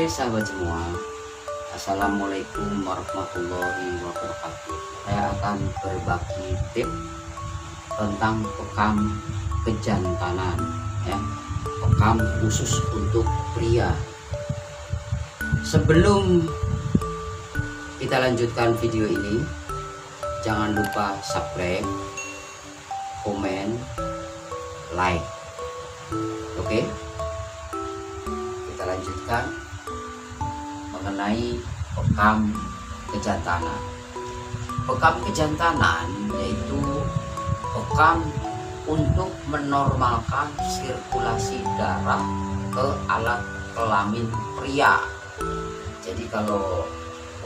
Hai sahabat semua, Assalamualaikum warahmatullahi wabarakatuh. Saya akan berbagi tips tentang bekam kejantanan, ya, bekam khusus untuk pria. Sebelum kita lanjutkan video ini, jangan lupa subscribe, komen, like. Oke, kita lanjutkan mengenai bekam kejantanan. Bekam kejantanan yaitu bekam untuk menormalkan sirkulasi darah ke alat kelamin pria. Jadi kalau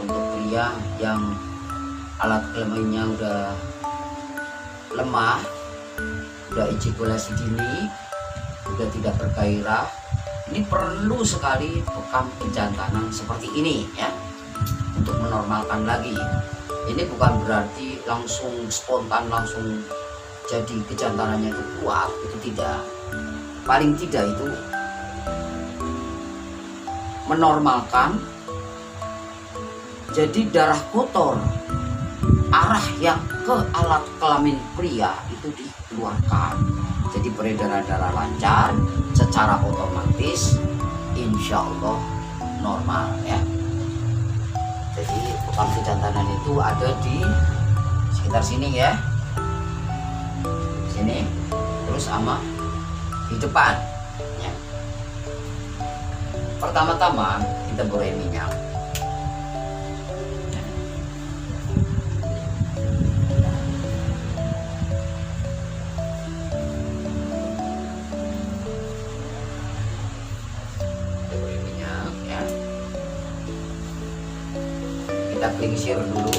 untuk pria yang alat kelaminnya udah lemah, udah ejakulasi dini, udah tidak bergairah, ini perlu sekali bekam kejantanan seperti ini, ya, untuk menormalkan lagi. Ini bukan berarti langsung spontan langsung jadi kejantanannya itu kuat, itu tidak. Paling tidak itu menormalkan, jadi darah kotor arah yang ke alat kelamin pria itu dikeluarkan. Jadi peredaran darah lancar, secara otomatis insya Allah normal, ya. Jadi bekam kejantanan itu ada di sekitar sini, ya, sini, terus sama di depan, ya. Pertama-tama kita goreng minyak. Kita klingsir dulu.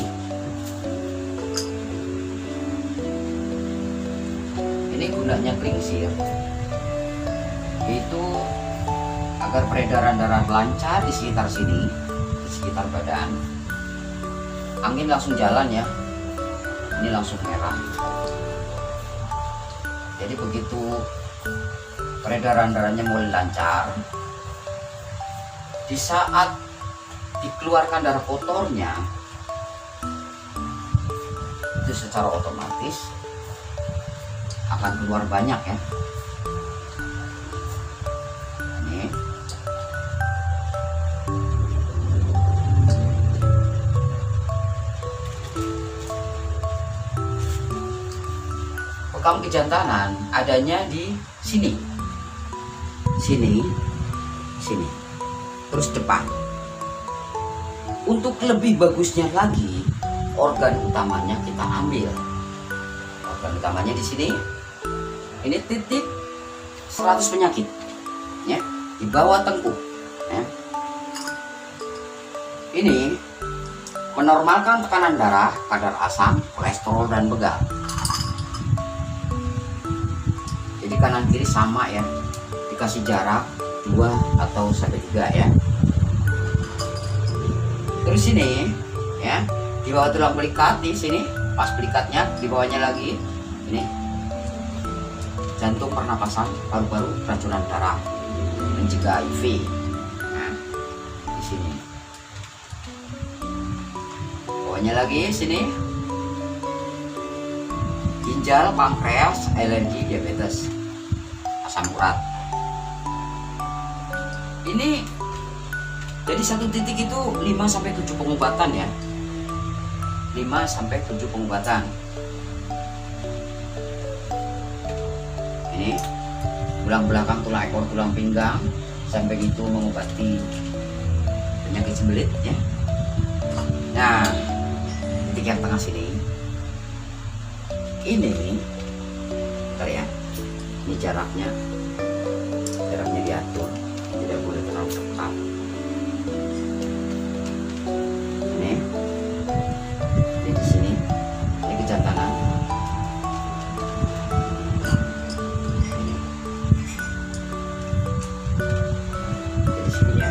Ini gunanya klingsir itu agar peredaran darah lancar di sekitar sini, di sekitar badan. Angin langsung jalan, ya. Ini langsung merah. Jadi begitu peredaran darahnya mulai lancar, di saat dikeluarkan darah kotornya itu secara otomatis akan keluar banyak, ya. Ini bekam kejantanan adanya di sini, sini, sini, terus depan. Untuk lebih bagusnya lagi, organ utamanya kita ambil. Organ utamanya di sini. Ini titik 100 penyakit, ya, di bawah tengkuk, ya. Ini menormalkan tekanan darah, kadar asam, kolesterol, dan begal. Jadi kanan kiri sama, ya. Dikasih jarak 2 atau sampai 3, ya. Terus sini, ya, di bawah tulang belikat, di sini pas belikatnya, di bawahnya lagi ini jantung, pernapasan, paru-paru, keracunan darah, mencegah HIV. Nah, di sini bawahnya lagi sini ginjal, pankreas, alergi, diabetes, asam urat. Ini jadi satu titik itu 5-7 pengobatan, ya. 5-7 pengobatan. Ini tulang belakang, tulang ekor, tulang pinggang, sampai gitu mengobati penyakit sembelit, ya. Nah, titik yang tengah sini, ini, bentar, ya. Ini jaraknya diatur, tidak boleh terlalu dekat. Kejantanan. Jadi sini, ya.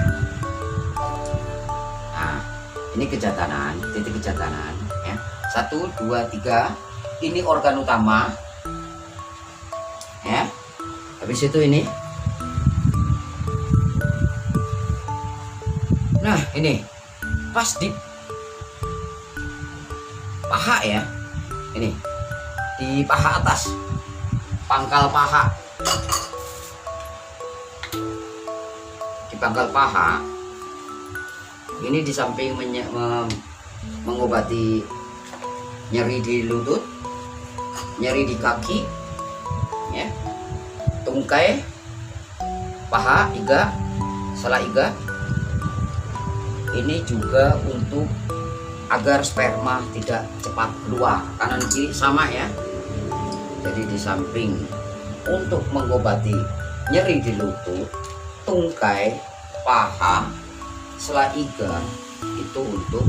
Nah, ini kejantanan, titik kejantanan, ya. 1, 2, 3. Ini organ utama, ya. Habis itu ini Nah ini pas di paha ya, ini di paha atas, pangkal paha, di pangkal paha ini di samping mengobati nyeri di lutut, nyeri di kaki ya, tungkai, paha, iga, sela iga. Ini juga untuk agar sperma tidak cepat keluar, kanan kiri sama ya. Jadi di samping untuk mengobati nyeri di lutut, tungkai, paha, sela iga, itu untuk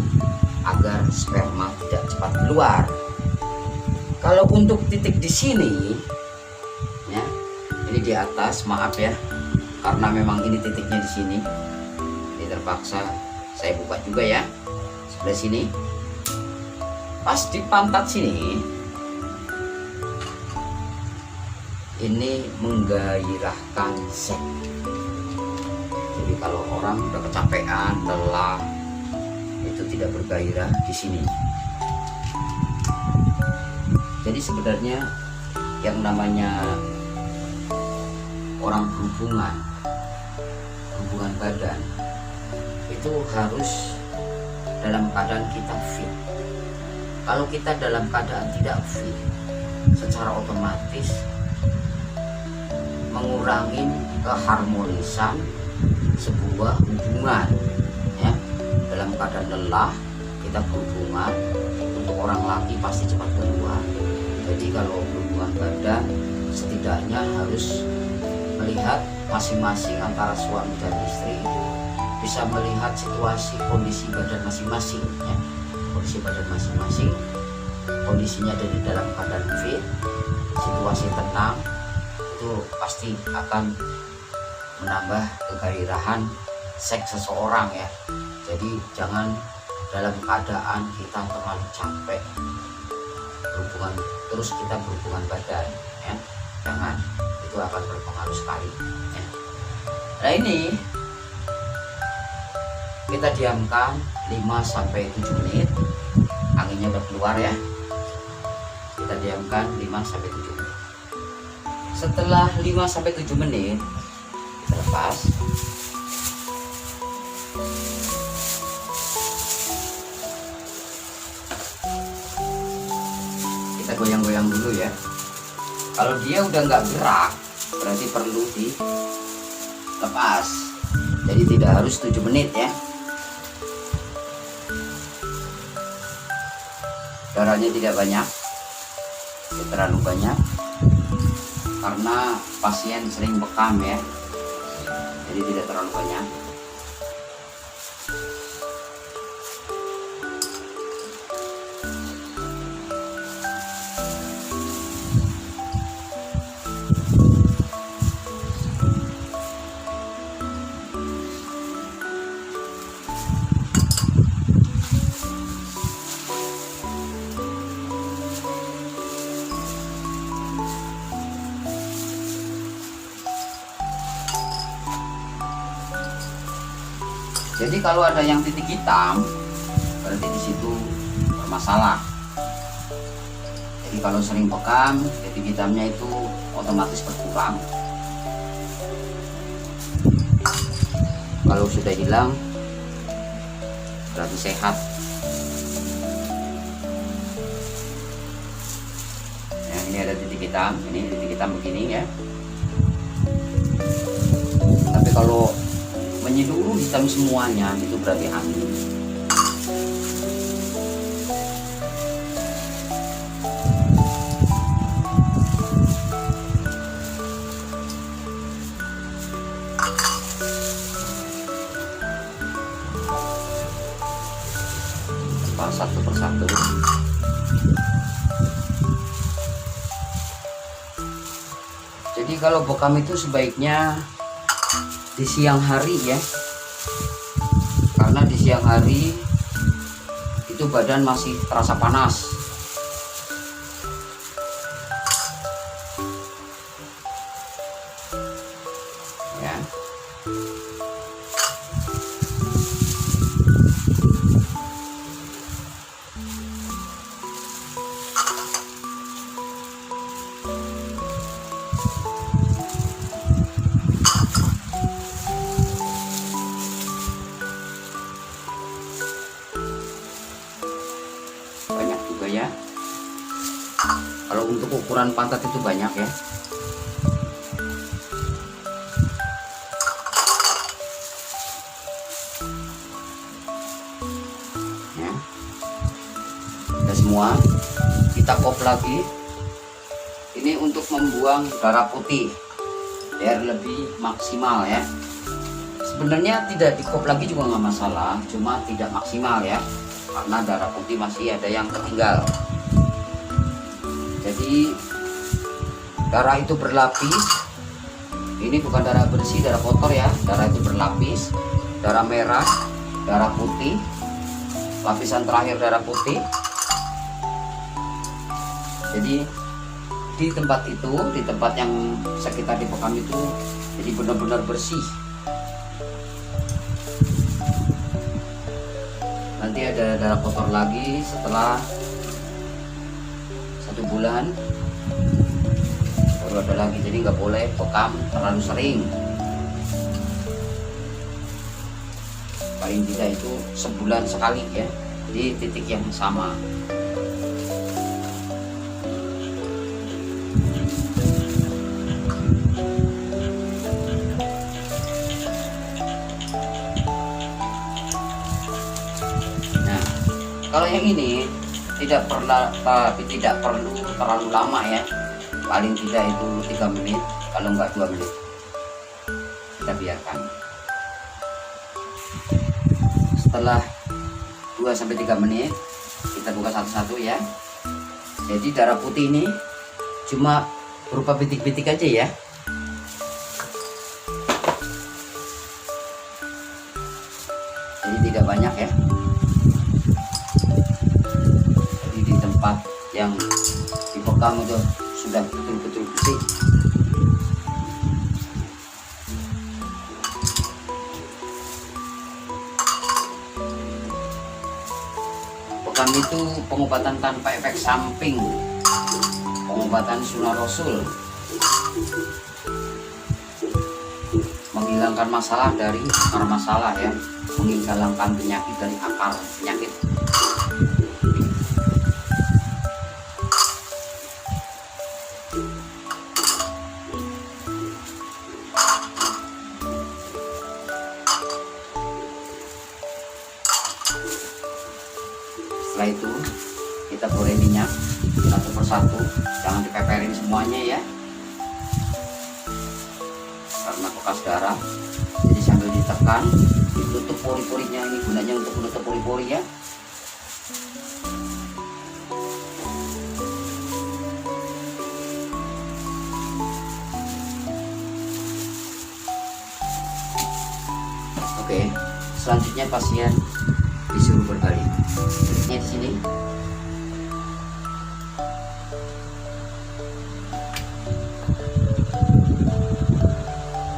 agar sperma tidak cepat keluar. Kalau untuk titik di sini ya, ini di atas, maaf ya, karena memang ini titiknya di sini, ini terpaksa saya buka juga ya, sebelah sini, pas di pantat sini, ini menggairahkan seks. Jadi kalau orang udah kecapean, lelah, itu tidak bergairah di sini. Jadi sebenarnya yang namanya orang berhubungan badan itu harus dalam keadaan kita fit. Kalau kita dalam keadaan tidak fit, secara otomatis mengurangi keharmonisan sebuah hubungan ya. Dalam keadaan lelah kita berhubungan, untuk orang laki pasti cepat keluar. Jadi kalau hubungan badan setidaknya harus melihat masing-masing antara suami dan istri, bisa melihat situasi kondisi badan masing-masing ya. Kondisi badan masing-masing, kondisinya dari dalam keadaan fit, situasi tenang, itu pasti akan menambah kegairahan seks seseorang ya. Jadi jangan dalam keadaan kita terlalu capek berhubungan, terus kita berhubungan badan ya, jangan, itu akan berpengaruh sekali ya. Nah ini kita diamkan 5-7 menit, anginnya udah keluar ya, kita diamkan 5-7 menit. Setelah 5-7 menit kita lepas. Kita goyang-goyang dulu ya. Kalau dia udah nggak gerak, berarti perlu dilepas. Jadi tidak harus 7 menit ya. Darahnya tidak banyak, tidak terlalu banyak, karena pasien sering bekam ya. Jadi tidak terlalu banyak. Jadi kalau ada yang titik hitam, berarti di situ bermasalah. Jadi kalau sering bekam, titik hitamnya itu otomatis berkurang. Kalau sudah hilang, berarti sehat. Nah, ini ada titik hitam, ini titik hitam begini ya. Tapi kalau menyeluruh hitam semuanya, itu berarti angin. Satu persatu. Jadi kalau bekam itu sebaiknya di siang hari ya, karena di siang hari itu badan masih terasa panas ya. ukuran pantat itu banyak ya. Udah semua, kita kop lagi. Ini untuk membuang darah putih biar lebih maksimal ya. Sebenarnya tidak dikop lagi juga nggak masalah, cuma tidak maksimal ya, karena darah putih masih ada yang tertinggal. Jadi darah itu berlapis. Ini bukan darah bersih, darah kotor ya. Darah itu berlapis, darah merah, darah putih, lapisan terakhir darah putih. Jadi di tempat itu, di tempat yang sekitar dipekam itu, jadi benar-benar bersih. Nanti ada darah kotor lagi setelah 1 bulan, baru ada lagi. Jadi nggak boleh bekam terlalu sering. Paling tidak itu sebulan sekali ya, di titik yang sama. Kalau yang ini tidak perlu terlalu lama ya, paling tidak itu 3 menit, kalau enggak 2 menit. Kita biarkan. Setelah 2-3 menit kita buka satu-satu ya. Jadi darah putih ini cuma berupa bintik-bintik aja ya. Jadi tidak banyak ya. Yang dipekam itu sudah betul-betul bersih. Bekam itu pengobatan tanpa efek samping, pengobatan sunnah Rasul, menghilangkan masalah dari akar masalah ya, menghilangkan penyakit dari akar penyakit. Setelah itu kita goreng minyak satu persatu, jangan dipeperin semuanya ya, karena bekas darah. Jadi sambil ditekan, ditutup pori-porinya. Ini gunanya untuk menutup pori-pori ya. Oke, selanjutnya pasien disuruh berbalik. Ini di sini.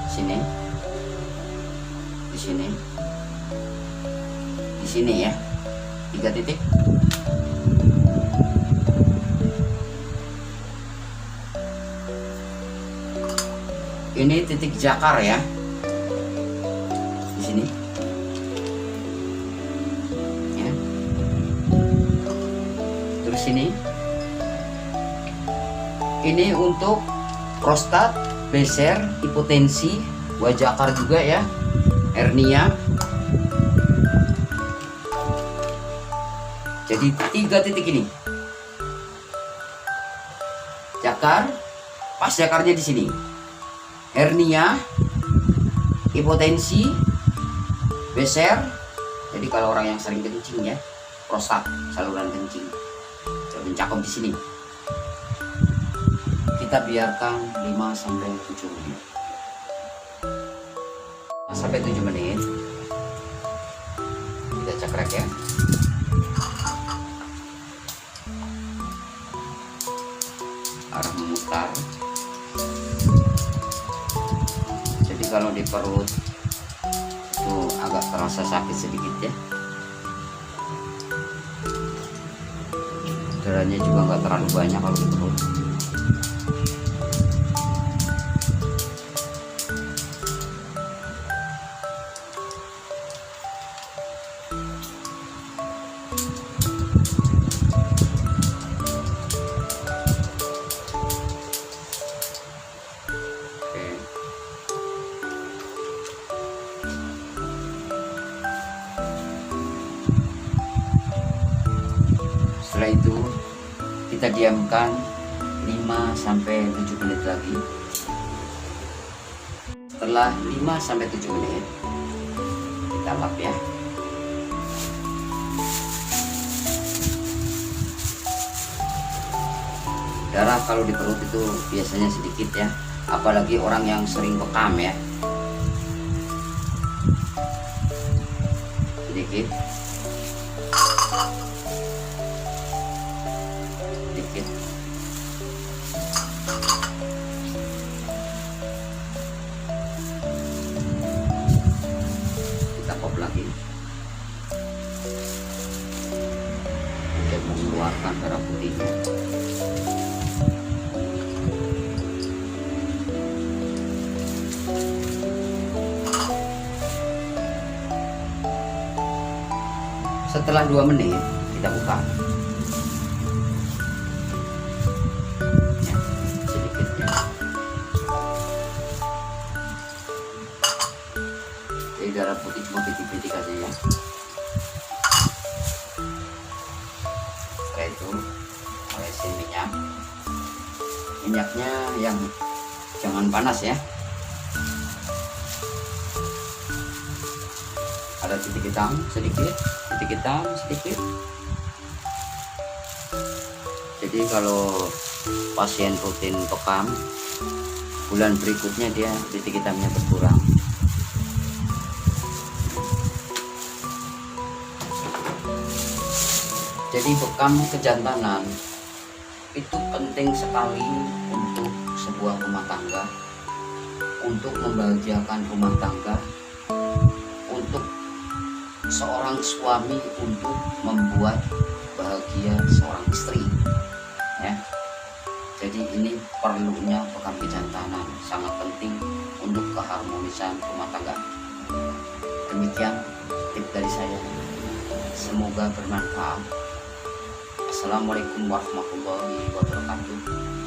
Sini. Di sini. Di sini ya. 3 titik. Ini titik jakar ya. Di sini. Sini, ini untuk prostat, beser, hipotensi, wajakar juga ya, hernia. Jadi 3 titik ini, jakar, pas jakarnya di sini, hernia, hipotensi, beser. Jadi kalau orang yang sering kencing ya, prostat, saluran kencing, mencakup di sini. Kita biarkan 5-7 menit. 5-7 menit. Kita cekrek ya. Arah memutar. Jadi kalau di perut itu agak terasa sakit sedikit ya. Darahnya juga nggak terlalu banyak kalau di perut. Setelah itu kita diamkan 5-7 menit lagi. Setelah 5-7 menit kita lap ya. Darah kalau di perut itu biasanya sedikit ya, apalagi orang yang sering bekam ya. Sedikit kita pop lagi untuk mengeluarkan darah putihnya. Setelah 2 menit kita buka ya, sedikit ya. Jadi darah putih cuma pitik-pitik aja ya. Setelah itu olesin minyaknya yang jangan panas ya. Ada titik hitam sedikit, titik hitam sedikit. Jadi kalau pasien rutin bekam, bulan berikutnya dia titik hitamnya berkurang. Jadi bekam kejantanan itu penting sekali untuk sebuah rumah tangga, untuk membahagiakan rumah tangga, untuk seorang suami, untuk membuat bahagia seorang istri ya. Jadi ini perlunya bekam kejantanan, sangat penting untuk keharmonisan rumah tangga. Demikian tips dari saya, semoga bermanfaat. Assalamualaikum warahmatullahi wabarakatuh.